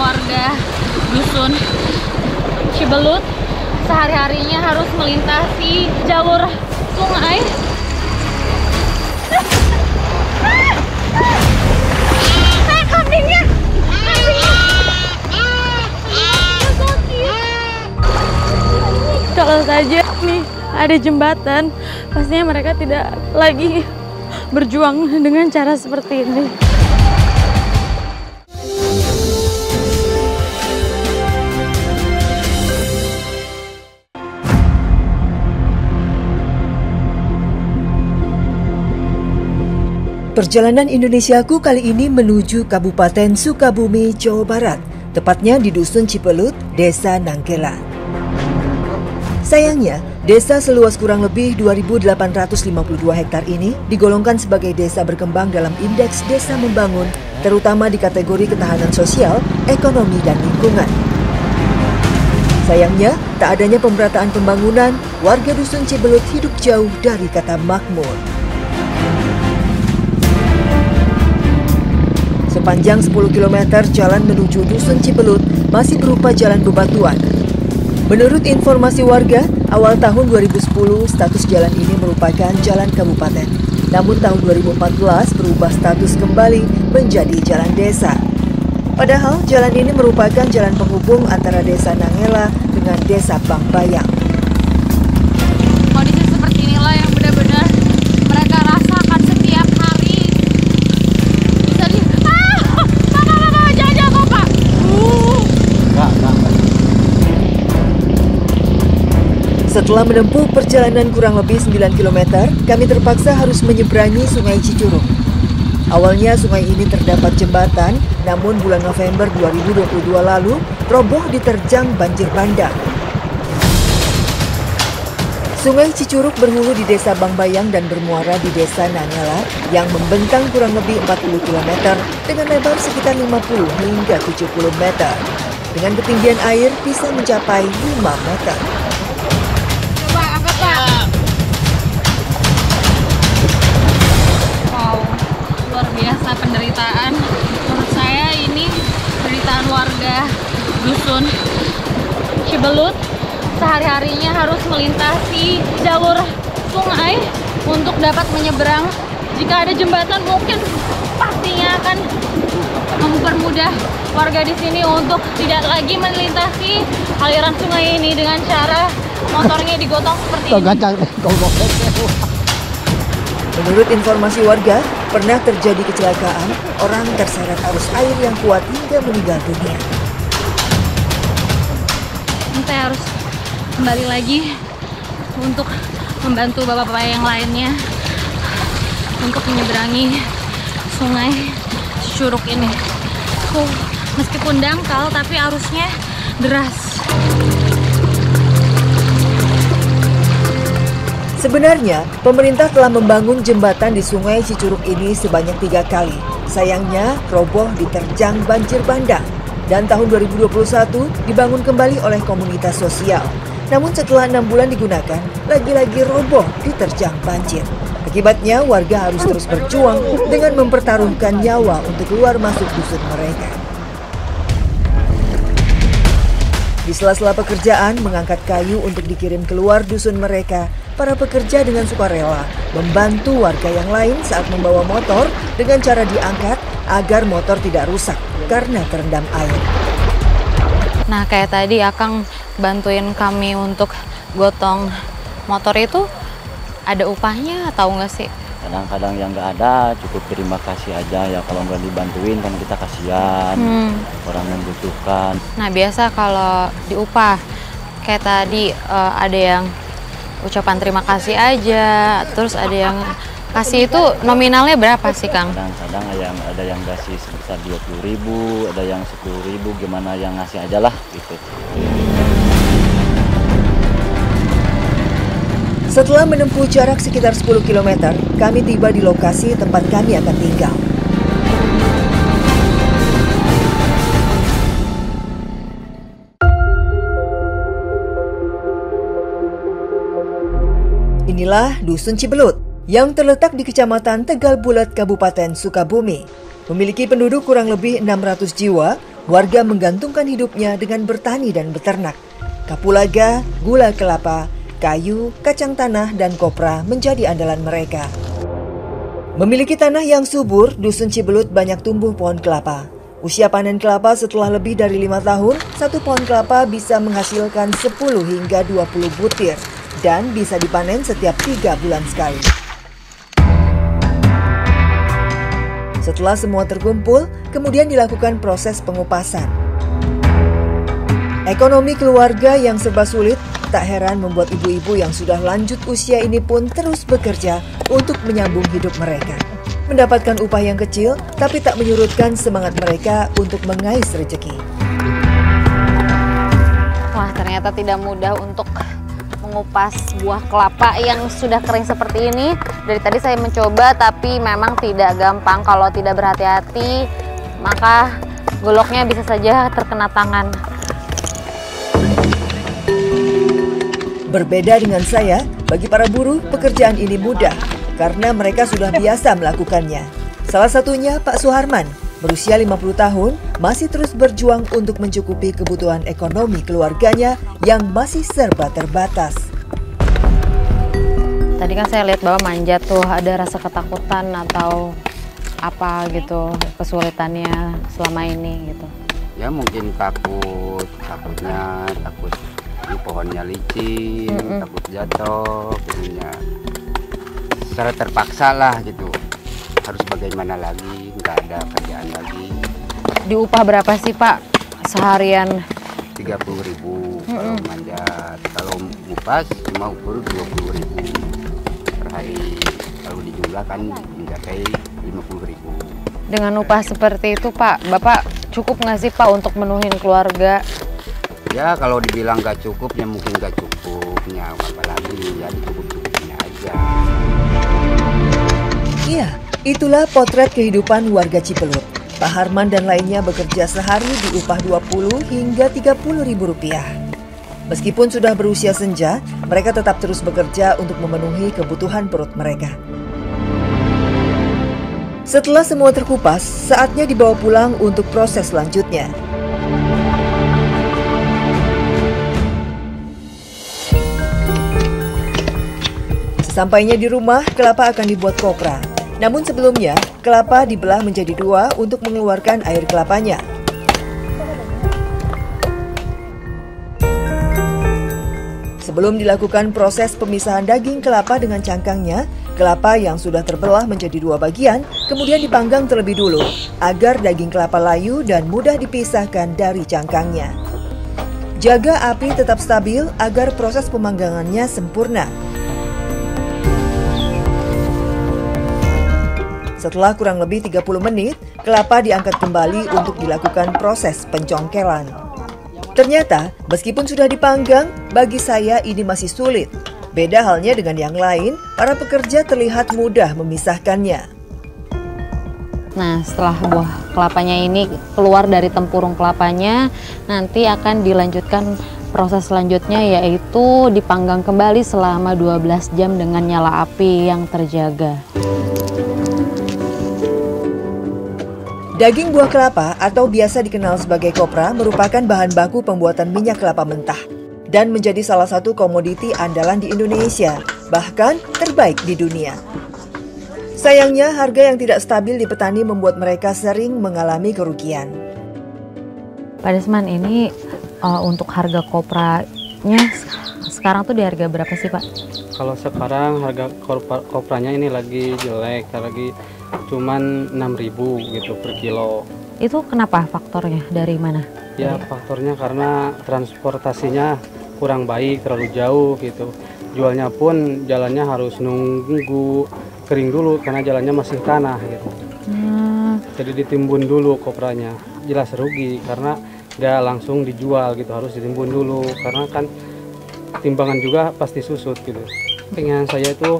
warga dusun Cibelut sehari-harinya harus melintasi jalur sungai. Kambingnya. Kalau saja nih ada jembatan, pastinya mereka tidak lagi berjuang dengan cara seperti ini. Perjalanan Indonesiaku kali ini menuju Kabupaten Sukabumi, Jawa Barat, tepatnya di Dusun Cibelut, Desa Nangkela. Sayangnya, desa seluas kurang lebih 2.852 hektar ini digolongkan sebagai desa berkembang dalam Indeks Desa Membangun, terutama di kategori ketahanan sosial, ekonomi, dan lingkungan. Sayangnya, tak adanya pemerataan pembangunan, warga Dusun Cibelut hidup jauh dari kata makmur. Sepanjang 10 km jalan menuju Dusun Cibelut masih berupa jalan bebatuan. Menurut informasi warga, awal tahun 2010 status jalan ini merupakan jalan kabupaten. Namun tahun 2014 berubah status kembali menjadi jalan desa. Padahal jalan ini merupakan jalan penghubung antara Desa Nangkela dengan Desa Bangbayang. Kondisi seperti inilah yang benar-benar mereka rasakan setiap hari. Bisa di Pak, jangan kok Pak. Setelah menempuh perjalanan kurang lebih 9 km, kami terpaksa harus menyeberangi Sungai Cicurug. Awalnya sungai ini terdapat jembatan, namun bulan November 2022 lalu roboh diterjang banjir bandang. Sungai Cicurug berhulu di Desa Bangbayang dan bermuara di Desa Nangkela yang membentang kurang lebih 40 km dengan lebar sekitar 50 hingga 70 meter. Dengan ketinggian air bisa mencapai 5 meter. Penderitaan, menurut saya ini penderitaan warga dusun Cibelut sehari-harinya harus melintasi jalur sungai untuk dapat menyeberang. Jika ada jembatan mungkin pastinya akan mempermudah warga di sini untuk tidak lagi melintasi aliran sungai ini dengan cara motornya digotong seperti ini. Menurut informasi warga, pernah terjadi kecelakaan, orang terseret arus air yang kuat hingga meninggal dunia. Saya harus kembali lagi untuk membantu bapak-bapak yang lainnya untuk menyeberangi sungai Cicurug ini. Meskipun dangkal, tapi arusnya deras. Sebenarnya, pemerintah telah membangun jembatan di Sungai Cicurug ini sebanyak 3 kali. Sayangnya, roboh diterjang banjir bandang. Dan tahun 2021 dibangun kembali oleh komunitas sosial. Namun setelah 6 bulan digunakan, lagi-lagi roboh diterjang banjir. Akibatnya, warga harus terus berjuang dengan mempertaruhkan nyawa untuk keluar masuk dusun mereka. Di sela-sela pekerjaan mengangkat kayu untuk dikirim keluar dusun mereka, para pekerja dengan sukarela membantu warga yang lain saat membawa motor dengan cara diangkat agar motor tidak rusak karena terendam air. Nah, kayak tadi Akang bantuin kami untuk gotong motor itu, ada upahnya atau enggak sih? Kadang-kadang yang nggak ada, cukup terima kasih aja ya. Kalau nggak dibantuin kan kita kasihan, orang membutuhkan. Nah, biasa kalau diupah kayak tadi ada yang ucapan terima kasih aja, terus ada yang kasih itu nominalnya berapa sih Kang? Kadang-kadang ada yang kasih sebesar 20.000, ada yang 10.000, gimana yang ngasih aja lah gitu. Setelah menempuh jarak sekitar 10 km, kami tiba di lokasi tempat kami akan tinggal. Inilah Dusun Cibelut yang terletak di Kecamatan Tegal Bulat, Kabupaten Sukabumi. Memiliki penduduk kurang lebih 600 jiwa, Warga menggantungkan hidupnya dengan bertani dan beternak. Kapulaga, gula kelapa, kayu, kacang tanah, dan kopra menjadi andalan mereka. Memiliki tanah yang subur, Dusun Cibelut banyak tumbuh pohon kelapa. Usia panen kelapa setelah lebih dari 5 tahun, satu pohon kelapa bisa menghasilkan 10 hingga 20 butir dan bisa dipanen setiap 3 bulan sekali. Setelah semua terkumpul, kemudian dilakukan proses pengupasan. Ekonomi keluarga yang serba sulit, tak heran membuat ibu-ibu yang sudah lanjut usia ini pun terus bekerja untuk menyambung hidup mereka. Mendapatkan upah yang kecil, tapi tak menyurutkan semangat mereka untuk mengais rezeki. Wah, ternyata tidak mudah untuk mengupas buah kelapa yang sudah kering seperti ini. Dari tadi saya mencoba, tapi memang tidak gampang. Kalau tidak berhati-hati, maka goloknya bisa saja terkena tangan. Berbeda dengan saya, bagi para buruh pekerjaan ini mudah karena mereka sudah biasa melakukannya. Salah satunya Pak Suharman, berusia 50 tahun, masih terus berjuang untuk mencukupi kebutuhan ekonomi keluarganya yang masih serba terbatas. Tadi kan saya lihat bahwa manjat tuh ada rasa ketakutan atau apa gitu, kesulitannya selama ini gitu. Ya mungkin takutnya ini pohonnya licin, takut jatuh, jadinya secara terpaksa lah gitu. Harus bagaimana lagi, nggak ada kerjaan lagi. Diupah berapa sih Pak seharian? 30.000 kalau manjat, kalau ngupas cuma ukur 20.000 per hari. Kalau dijumlah kan mencapai 50.000. Dengan upah seperti itu Pak, Bapak cukup nggak sih Pak untuk menuhin keluarga? Ya kalau dibilang nggak cukup ya mungkin nggak cukupnya, apalagi ya cukup-cukupnya aja. Iya, itulah potret kehidupan warga Cibelut. Pak Harman dan lainnya bekerja sehari diupah 20 hingga 30 ribu rupiah. Meskipun sudah berusia senja, mereka tetap terus bekerja untuk memenuhi kebutuhan perut mereka. Setelah semua terkupas, saatnya dibawa pulang untuk proses selanjutnya. Sesampainya di rumah, kelapa akan dibuat kopra. Namun sebelumnya, kelapa dibelah menjadi 2 untuk mengeluarkan air kelapanya. Sebelum dilakukan proses pemisahan daging kelapa dengan cangkangnya, kelapa yang sudah terbelah menjadi 2 bagian, kemudian dipanggang terlebih dulu, agar daging kelapa layu dan mudah dipisahkan dari cangkangnya. Jaga api tetap stabil agar proses pemanggangannya sempurna. Setelah kurang lebih 30 menit, kelapa diangkat kembali untuk dilakukan proses pencongkelan. Ternyata, meskipun sudah dipanggang, bagi saya ini masih sulit. Beda halnya dengan yang lain, para pekerja terlihat mudah memisahkannya. Nah, setelah buah kelapanya ini keluar dari tempurung kelapanya, nanti akan dilanjutkan proses selanjutnya, yaitu dipanggang kembali selama 12 jam dengan nyala api yang terjaga. Daging buah kelapa atau biasa dikenal sebagai kopra merupakan bahan baku pembuatan minyak kelapa mentah dan menjadi salah satu komoditi andalan di Indonesia, bahkan terbaik di dunia. Sayangnya, harga yang tidak stabil di petani membuat mereka sering mengalami kerugian. Pak Desman, ini untuk harga kopranya sekarang tuh di harga berapa sih Pak? Kalau sekarang harga kopranya ini lagi jelek, lagi cuman 6.000 gitu per kilo. Itu kenapa faktornya? Dari mana? Ya faktornya karena transportasinya kurang baik, terlalu jauh gitu. Jualnya pun jalannya harus nunggu kering dulu karena jalannya masih tanah gitu. Jadi ditimbun dulu kopranya. Jelas rugi karena nggak langsung dijual gitu, harus ditimbun dulu karena kan timbangan juga pasti susut gitu. Pengen saya itu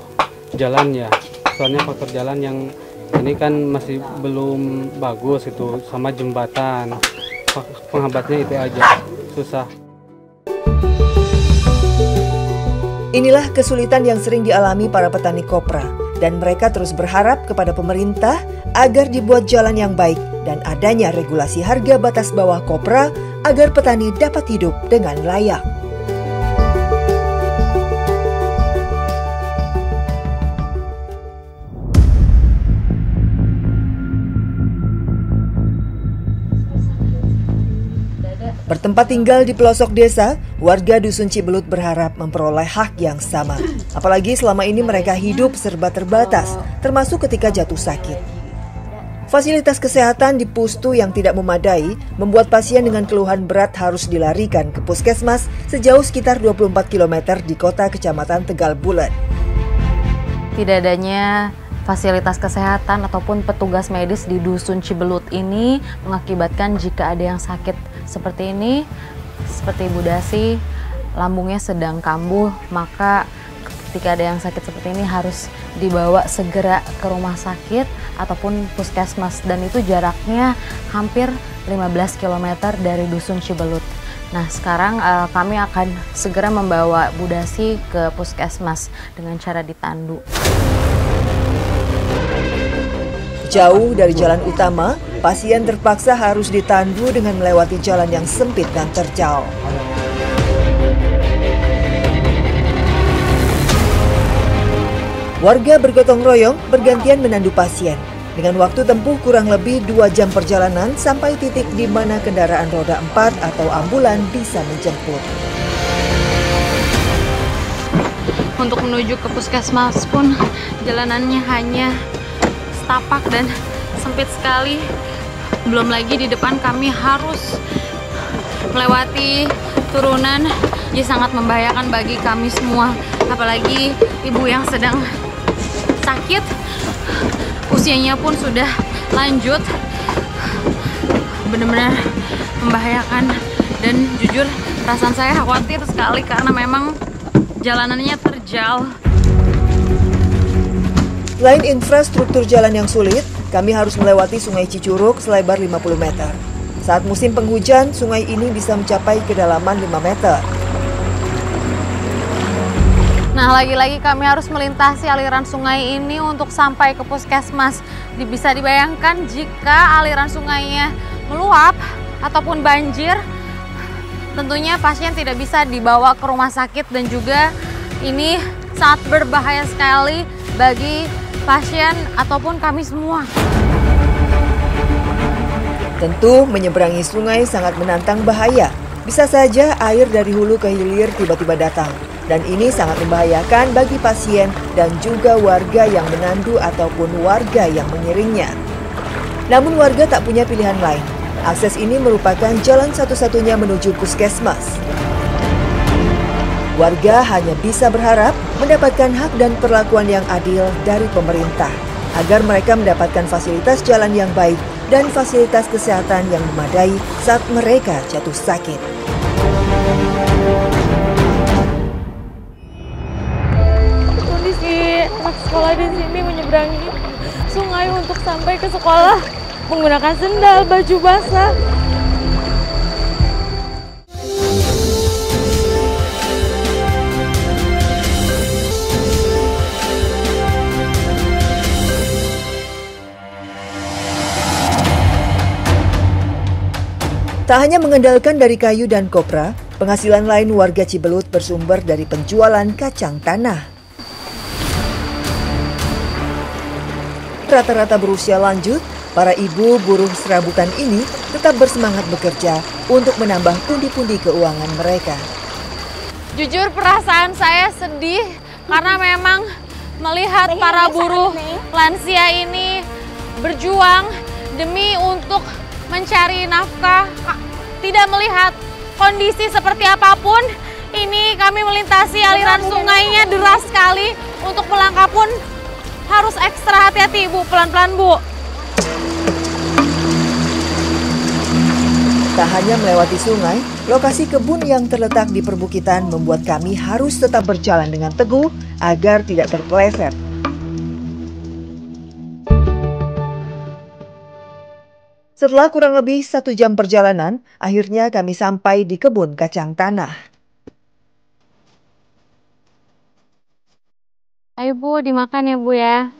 jalan ya, soalnya faktor jalan yang ini kan masih belum bagus itu, sama jembatan, penghambatnya itu aja, susah. Inilah kesulitan yang sering dialami para petani kopra, dan mereka terus berharap kepada pemerintah agar dibuat jalan yang baik dan adanya regulasi harga batas bawah kopra agar petani dapat hidup dengan layak. Bertempat tinggal di pelosok desa, warga Dusun Cibelut berharap memperoleh hak yang sama. Apalagi selama ini mereka hidup serba terbatas, termasuk ketika jatuh sakit. Fasilitas kesehatan di Pustu yang tidak memadai membuat pasien dengan keluhan berat harus dilarikan ke puskesmas sejauh sekitar 24 km di kota kecamatan Tegal Bulan. Tidak adanya fasilitas kesehatan ataupun petugas medis di Dusun Cibelut ini mengakibatkan jika ada yang sakit seperti ini, seperti Ibu Dasi, lambungnya sedang kambuh, maka ketika ada yang sakit seperti ini harus dibawa segera ke rumah sakit ataupun puskesmas, dan itu jaraknya hampir 15 km dari Dusun Cibelut. Nah, sekarang kami akan segera membawa Bu Dasi ke puskesmas dengan cara ditandu. Jauh dari jalan utama, pasien terpaksa harus ditandu dengan melewati jalan yang sempit dan terjal. Warga bergotong royong bergantian menandu pasien. Dengan waktu tempuh kurang lebih 2 jam perjalanan sampai titik di mana kendaraan roda 4 atau ambulan bisa menjemput. Untuk menuju ke puskesmas pun jalanannya hanya tapak dan sempit sekali. Belum lagi di depan kami harus melewati turunan, jadi sangat membahayakan bagi kami semua. Apalagi ibu yang sedang sakit, usianya pun sudah lanjut, benar-benar membahayakan. Dan jujur perasaan saya khawatir sekali karena memang jalanannya terjal. Selain infrastruktur jalan yang sulit, kami harus melewati Sungai Cicurug selebar 50 meter. Saat musim penghujan, sungai ini bisa mencapai kedalaman 5 meter. Nah, lagi-lagi kami harus melintasi aliran sungai ini untuk sampai ke puskesmas. Bisa dibayangkan jika aliran sungainya meluap ataupun banjir, tentunya pasien tidak bisa dibawa ke rumah sakit, dan juga ini sangat berbahaya sekali bagi pasien ataupun kami semua. Tentu menyeberangi sungai sangat menantang bahaya. Bisa saja air dari hulu ke hilir tiba-tiba datang. Dan ini sangat membahayakan bagi pasien dan juga warga yang menandu ataupun warga yang mengiringnya. Namun warga tak punya pilihan lain. Akses ini merupakan jalan satu-satunya menuju puskesmas. Warga hanya bisa berharap mendapatkan hak dan perlakuan yang adil dari pemerintah agar mereka mendapatkan fasilitas jalan yang baik dan fasilitas kesehatan yang memadai saat mereka jatuh sakit. Kondisi anak sekolah di sini menyeberangi sungai untuk sampai ke sekolah menggunakan sendal, baju basah. Tak hanya mengandalkan dari kayu dan kopra, penghasilan lain warga Cibelut bersumber dari penjualan kacang tanah. Rata-rata berusia lanjut, para ibu buruh serabutan ini tetap bersemangat bekerja untuk menambah pundi-pundi keuangan mereka. Jujur perasaan saya sedih karena memang melihat para buruh lansia ini berjuang demi untuk mencari nafkah, tidak melihat kondisi seperti apapun. Ini kami melintasi aliran sungainya deras sekali. Untuk melangkah pun harus ekstra hati-hati, Bu. Pelan-pelan, Bu. Tak hanya melewati sungai, lokasi kebun yang terletak di perbukitan membuat kami harus tetap berjalan dengan teguh agar tidak terpeleset. Setelah kurang lebih 1 jam perjalanan, akhirnya kami sampai di kebun kacang tanah. Ayo, Bu, dimakan ya, Bu ya.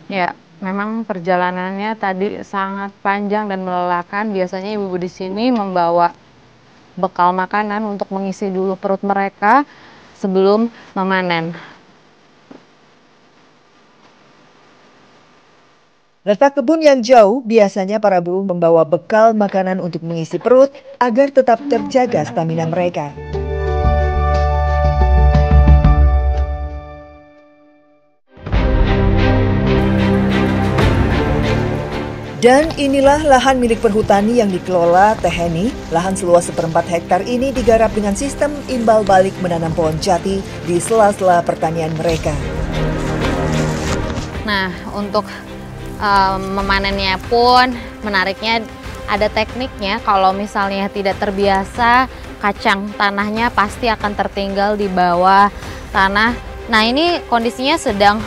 Ya, memang perjalanannya tadi sangat panjang dan melelahkan. Biasanya ibu-ibu di sini membawa bekal makanan untuk mengisi dulu perut mereka sebelum memanen. Letak kebun yang jauh, biasanya para buruh membawa bekal makanan untuk mengisi perut agar tetap terjaga stamina mereka. Dan inilah lahan milik perhutani yang dikelola Teh Heni. Lahan seluas 1/4 hektar ini digarap dengan sistem imbal balik menanam pohon jati di sela-sela pertanian mereka. Nah, untuk memanennya pun menariknya ada tekniknya. Kalau misalnya tidak terbiasa, kacang tanahnya pasti akan tertinggal di bawah tanah. Nah, ini kondisinya sedang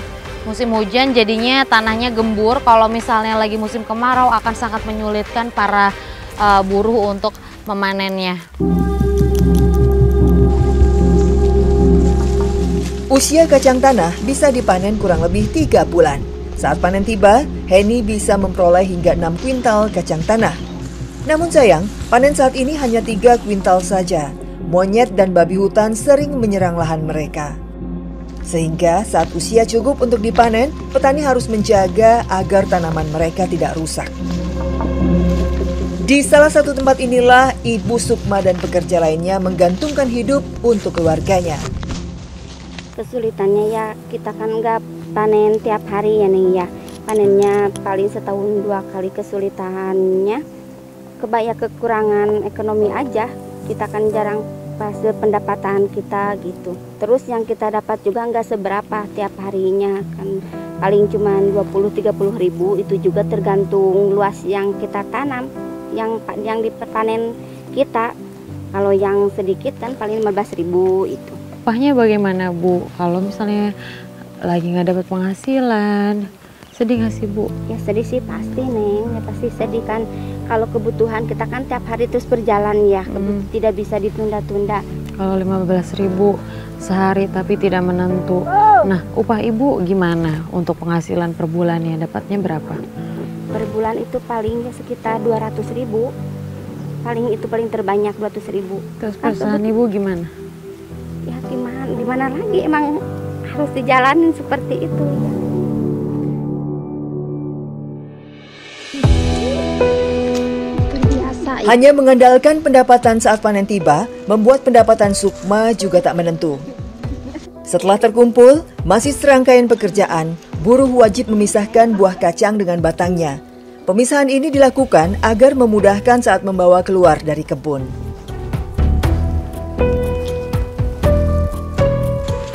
musim hujan, jadinya tanahnya gembur. Kalau misalnya lagi musim kemarau akan sangat menyulitkan para buruh untuk memanennya. Usia kacang tanah bisa dipanen kurang lebih 3 bulan. Saat panen tiba, Heni bisa memperoleh hingga 6 kuintal kacang tanah. Namun sayang, panen saat ini hanya 3 kuintal saja. Monyet dan babi hutan sering menyerang lahan mereka. Sehingga saat usia cukup untuk dipanen, petani harus menjaga agar tanaman mereka tidak rusak. Di salah satu tempat inilah Ibu Sukma dan pekerja lainnya menggantungkan hidup untuk keluarganya. Kesulitannya ya, kita kan nggak panen tiap hari ya nih ya. Panennya paling setahun 2 kali. Kesulitannya kekurangan ekonomi aja. Kita kan jarang pas pendapatan kita gitu. Terus yang kita dapat juga nggak seberapa tiap harinya, kan paling cuma 20-30 ribu. Itu juga tergantung luas yang kita tanam, yang dipanen kita. Kalau yang sedikit kan paling 15 ribu itu. Upahnya bagaimana, Bu? Kalau misalnya lagi nggak dapat penghasilan, sedih nggak sih, Bu? Ya sedih sih pasti, Neng. Ya pasti sedih kan. Kalau kebutuhan kita kan tiap hari terus berjalan ya, tidak bisa ditunda-tunda. Kalau 15.000 sehari tapi tidak menentu. Nah, upah Ibu gimana untuk penghasilan per bulannya? Dapatnya berapa? Per bulan itu paling ya sekitar 200 ribu. Paling terbanyak 200 ribu. Terus perusahaan Ibu gimana? Ya gimana lagi, emang harus dijalanin seperti itu ya. Hanya mengandalkan pendapatan saat panen tiba, membuat pendapatan Sukma juga tak menentu. Setelah terkumpul, masih serangkaian pekerjaan, buruh wajib memisahkan buah kacang dengan batangnya. Pemisahan ini dilakukan agar memudahkan saat membawa keluar dari kebun.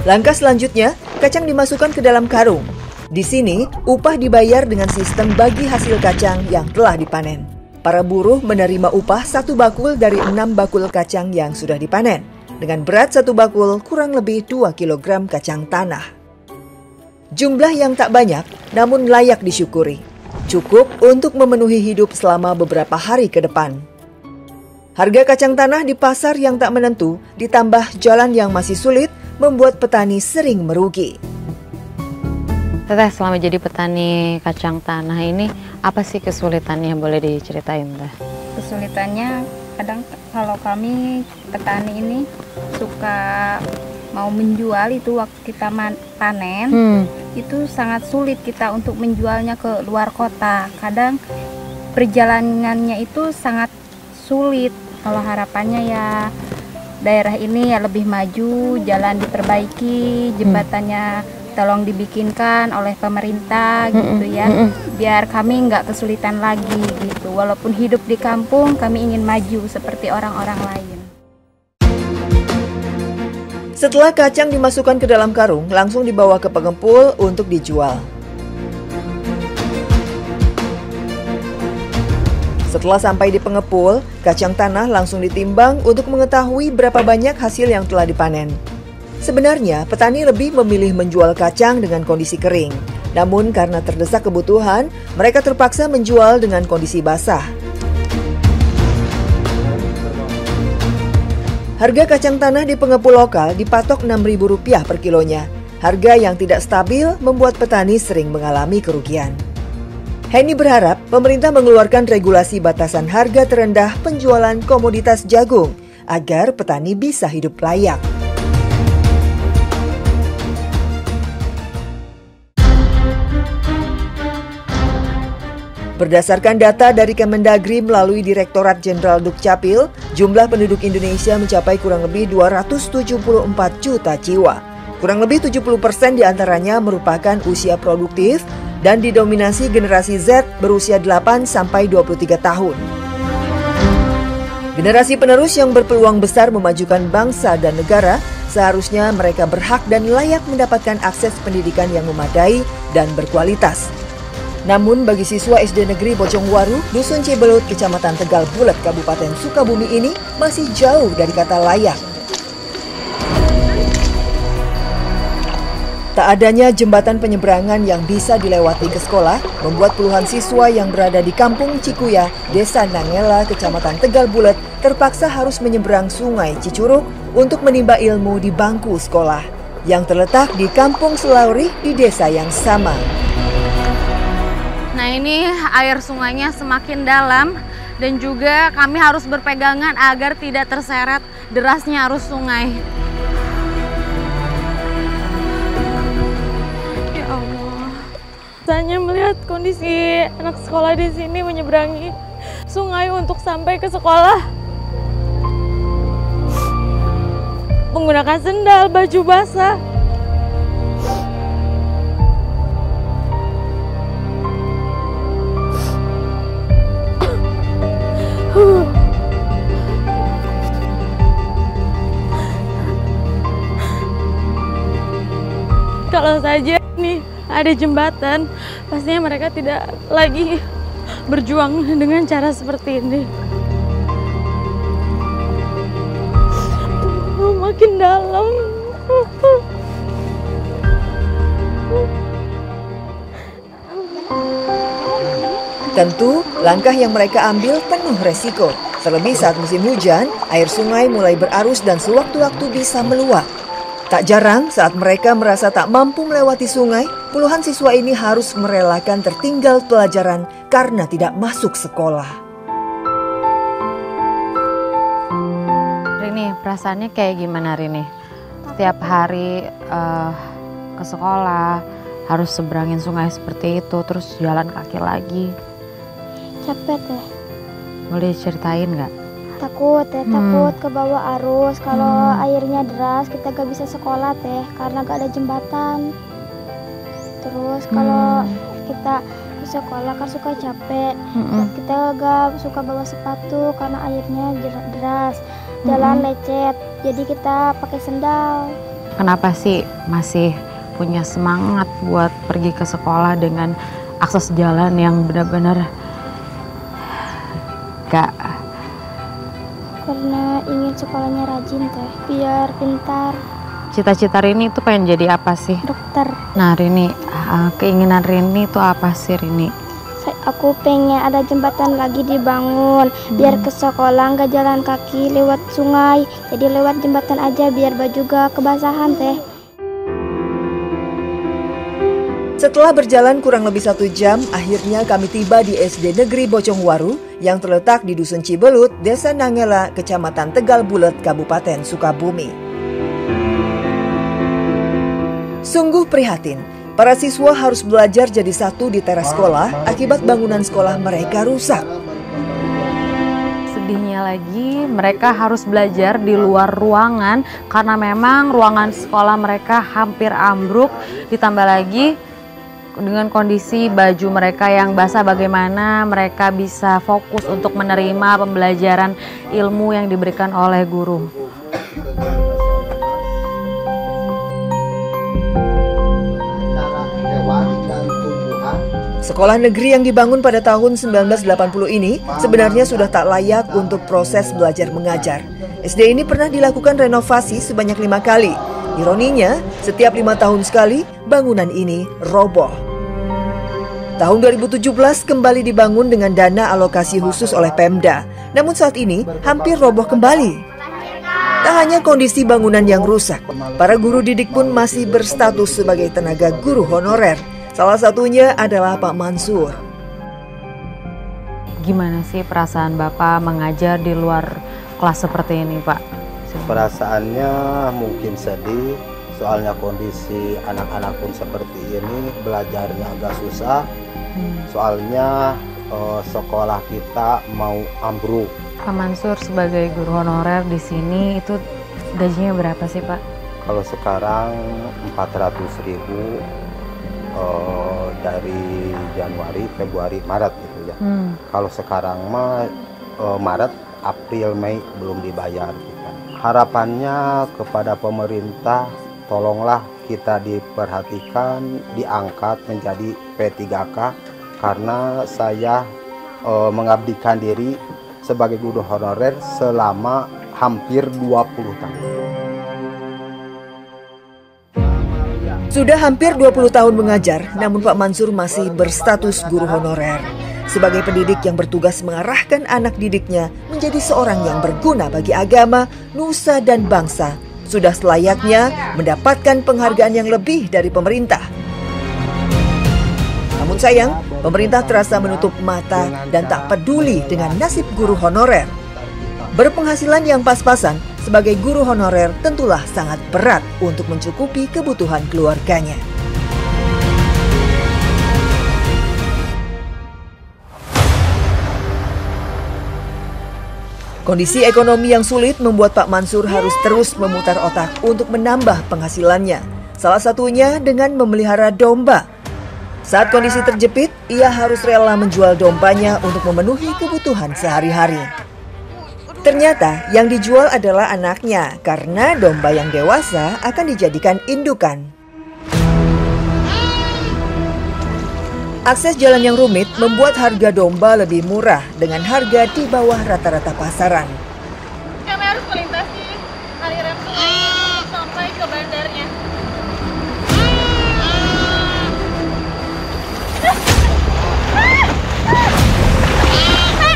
Langkah selanjutnya, kacang dimasukkan ke dalam karung. Di sini, upah dibayar dengan sistem bagi hasil kacang yang telah dipanen. Para buruh menerima upah 1 bakul dari 6 bakul kacang yang sudah dipanen. Dengan berat 1 bakul kurang lebih 2 kg kacang tanah. Jumlah yang tak banyak, namun layak disyukuri. Cukup untuk memenuhi hidup selama beberapa hari ke depan. Harga kacang tanah di pasar yang tak menentu, ditambah jalan yang masih sulit, membuat petani sering merugi. Teteh, selama jadi petani kacang tanah ini, apa sih kesulitannya? Boleh diceritain, Teh? Kesulitannya kadang kalau kami petani ini suka mau menjual itu waktu kita panen, itu sangat sulit kita untuk menjualnya ke luar kota. Kadang perjalanannya itu sangat sulit. Kalau harapannya ya daerah ini ya lebih maju, jalan diperbaiki, jembatannya tolong dibikinkan oleh pemerintah gitu ya, biar kami nggak kesulitan lagi gitu. Walaupun hidup di kampung, kami ingin maju seperti orang-orang lain. Setelah kacang dimasukkan ke dalam karung, langsung dibawa ke pengepul untuk dijual. Setelah sampai di pengepul, kacang tanah langsung ditimbang untuk mengetahui berapa banyak hasil yang telah dipanen. Sebenarnya, petani lebih memilih menjual kacang dengan kondisi kering. Namun karena terdesak kebutuhan, mereka terpaksa menjual dengan kondisi basah. Harga kacang tanah di pengepul lokal dipatok Rp6.000 per kilonya. Harga yang tidak stabil membuat petani sering mengalami kerugian. Henny berharap pemerintah mengeluarkan regulasi batasan harga terendah penjualan komoditas jagung agar petani bisa hidup layak. Berdasarkan data dari Kemendagri melalui Direktorat Jenderal Dukcapil, jumlah penduduk Indonesia mencapai kurang lebih 274 juta jiwa. Kurang lebih 70% diantaranya merupakan usia produktif dan didominasi generasi Z berusia 8-23 tahun. Generasi penerus yang berpeluang besar memajukan bangsa dan negara, seharusnya mereka berhak dan layak mendapatkan akses pendidikan yang memadai dan berkualitas. Namun bagi siswa SD Negeri Bojongwaru, Dusun Cibelut, Kecamatan Tegal Bulet, Kabupaten Sukabumi ini masih jauh dari kata layak. Tak adanya jembatan penyeberangan yang bisa dilewati ke sekolah membuat puluhan siswa yang berada di Kampung Cikuya, Desa Nangela, Kecamatan Tegal Bulet terpaksa harus menyeberang Sungai Cicurug untuk menimba ilmu di bangku sekolah yang terletak di Kampung Selauri di desa yang sama. Nah, ini air sungainya semakin dalam dan juga kami harus berpegangan agar tidak terseret derasnya arus sungai. Ya Allah. Saya melihat kondisi anak sekolah di sini menyeberangi sungai untuk sampai ke sekolah. Menggunakan sendal, baju basah. Kalau saja nih ada jembatan, pastinya mereka tidak lagi berjuang dengan cara seperti ini. Makin dalam. Tentu, langkah yang mereka ambil penuh resiko. Terlebih saat musim hujan, air sungai mulai berarus dan sewaktu-waktu bisa meluap. Tak jarang saat mereka merasa tak mampu melewati sungai, puluhan siswa ini harus merelakan tertinggal pelajaran karena tidak masuk sekolah. Rini, perasaannya kayak gimana Rini? Setiap hari ke sekolah harus seberangin sungai seperti itu, terus jalan kaki lagi. Capek teh. Boleh ceritain nggak? Takut teh, takut ke bawah arus. Kalau airnya deras kita gak bisa sekolah teh karena gak ada jembatan. Terus kalau kita ke sekolah kan suka capek. Kita gak suka bawa sepatu karena airnya deras. Jalan lecet, jadi kita pakai sendal. Kenapa sih masih punya semangat buat pergi ke sekolah dengan akses jalan yang benar-benar gak? Karena ingin sekolahnya rajin teh, biar pintar. Cita-cita Rini itu pengen jadi apa sih? Dokter. Nah Rini, keinginan Rini itu apa sih Rini? Aku pengen ada jembatan lagi dibangun, biar ke sekolah nggak jalan kaki lewat sungai, jadi lewat jembatan aja biar baju gak kebasahan teh. Setelah berjalan kurang lebih 1 jam, akhirnya kami tiba di SD Negeri Bojongwaru yang terletak di Dusun Cibelut, Desa Nangela, Kecamatan Tegal Bulet, Kabupaten Sukabumi. Sungguh prihatin, para siswa harus belajar jadi satu di teras sekolah akibat bangunan sekolah mereka rusak. Sedihnya lagi, mereka harus belajar di luar ruangan karena memang ruangan sekolah mereka hampir ambruk, ditambah lagi dengan kondisi baju mereka yang basah, bagaimana mereka bisa fokus untuk menerima pembelajaran ilmu yang diberikan oleh guru. Sekolah negeri yang dibangun pada tahun 1980 ini sebenarnya sudah tak layak untuk proses belajar mengajar. SD ini pernah dilakukan renovasi sebanyak 5 kali. Ironinya, setiap 5 tahun sekali, bangunan ini roboh. Tahun 2017 kembali dibangun dengan dana alokasi khusus oleh Pemda. Namun saat ini hampir roboh kembali. Tak Tak hanya kondisi bangunan yang rusak, para guru didik pun masih berstatus sebagai tenaga guru honorer. Salah satunya adalah Pak Mansur. Gimana sih perasaan Bapak mengajar di luar kelas seperti ini, Pak? Perasaannya mungkin sedih, soalnya kondisi anak-anak pun seperti ini, belajarnya agak susah. Soalnya sekolah kita mau ambruk. Pak Mansur sebagai guru honorer di sini itu gajinya berapa sih, Pak? Kalau sekarang 400.000 dari Januari, Februari, Maret gitu ya. Kalau sekarang mah Maret, April, Mei belum dibayar gitu. Harapannya kepada pemerintah, tolonglah kita diperhatikan, diangkat menjadi P3K karena saya mengabdikan diri sebagai guru honorer selama hampir 20 tahun. Sudah hampir 20 tahun mengajar, namun Pak Mansur masih berstatus guru honorer. Sebagai pendidik yang bertugas mengarahkan anak didiknya menjadi seorang yang berguna bagi agama, nusa dan bangsa, sudah selayaknya mendapatkan penghargaan yang lebih dari pemerintah. Namun sayang, pemerintah terasa menutup mata dan tak peduli dengan nasib guru honorer. Berpenghasilan yang pas-pasan sebagai guru honorer tentulah sangat berat untuk mencukupi kebutuhan keluarganya. Kondisi ekonomi yang sulit membuat Pak Mansur harus terus memutar otak untuk menambah penghasilannya. Salah satunya dengan memelihara domba. Saat kondisi terjepit, ia harus rela menjual dombanya untuk memenuhi kebutuhan sehari-hari. Ternyata yang dijual adalah anaknya karena domba yang dewasa akan dijadikan indukan. Akses jalan yang rumit membuat harga domba lebih murah dengan harga di bawah rata-rata pasaran. Kami harus melintasi aliran sungai sampai ke bandarnya.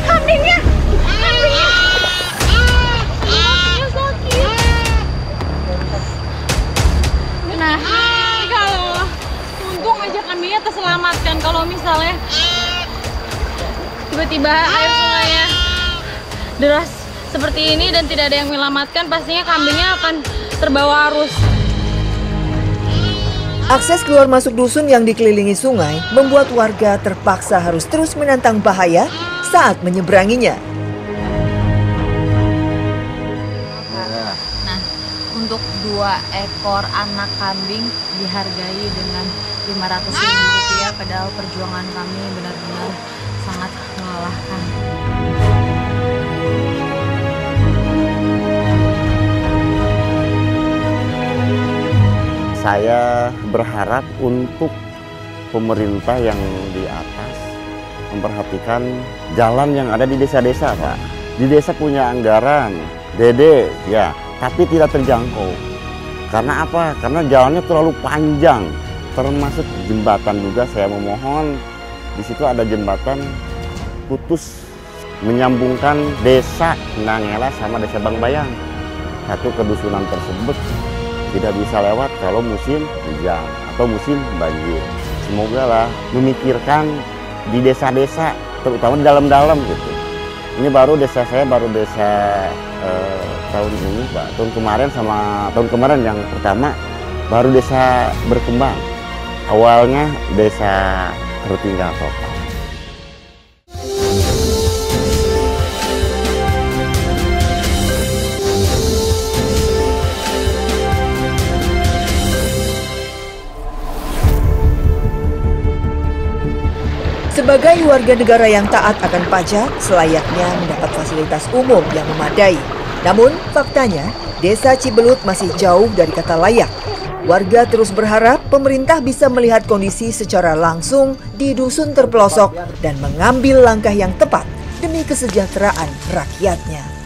Kambingnya sakit. Nah, kalau untung aja kambingnya terselamatkan. Kalau misalnya tiba-tiba air sungainya deras seperti ini dan tidak ada yang menyelamatkan, pastinya kambingnya akan terbawa arus. Akses keluar masuk dusun yang dikelilingi sungai membuat warga terpaksa harus terus menantang bahaya saat menyeberanginya. Nah, untuk 2 ekor anak kambing dihargai dengan Rp500.000, padahal perjuangan kami benar-benar sangat melelahkan. Saya berharap untuk pemerintah yang di atas memperhatikan jalan yang ada di desa-desa, Pak. Di desa punya anggaran, DD, ya, tapi tidak terjangkau. Karena apa? Karena jalannya terlalu panjang, termasuk jembatan juga. Saya memohon, di situ ada jembatan putus menyambungkan desa Nangela sama desa Bangbayang. Satu kedusunan tersebut tidak bisa lewat kalau musim hujan atau musim banjir. Semoga lah memikirkan di desa-desa, terutama di dalam-dalam gitu. Ini baru desa saya, baru desa tahun ini, Pak. Tahun kemarin sama tahun kemarin yang pertama baru desa berkembang. Awalnya desa tertinggal total. Sebagai warga negara yang taat akan pajak, selayaknya mendapat fasilitas umum yang memadai. Namun, faktanya, Desa Cibelut masih jauh dari kata layak. Warga terus berharap pemerintah bisa melihat kondisi secara langsung di dusun terpelosok dan mengambil langkah yang tepat demi kesejahteraan rakyatnya.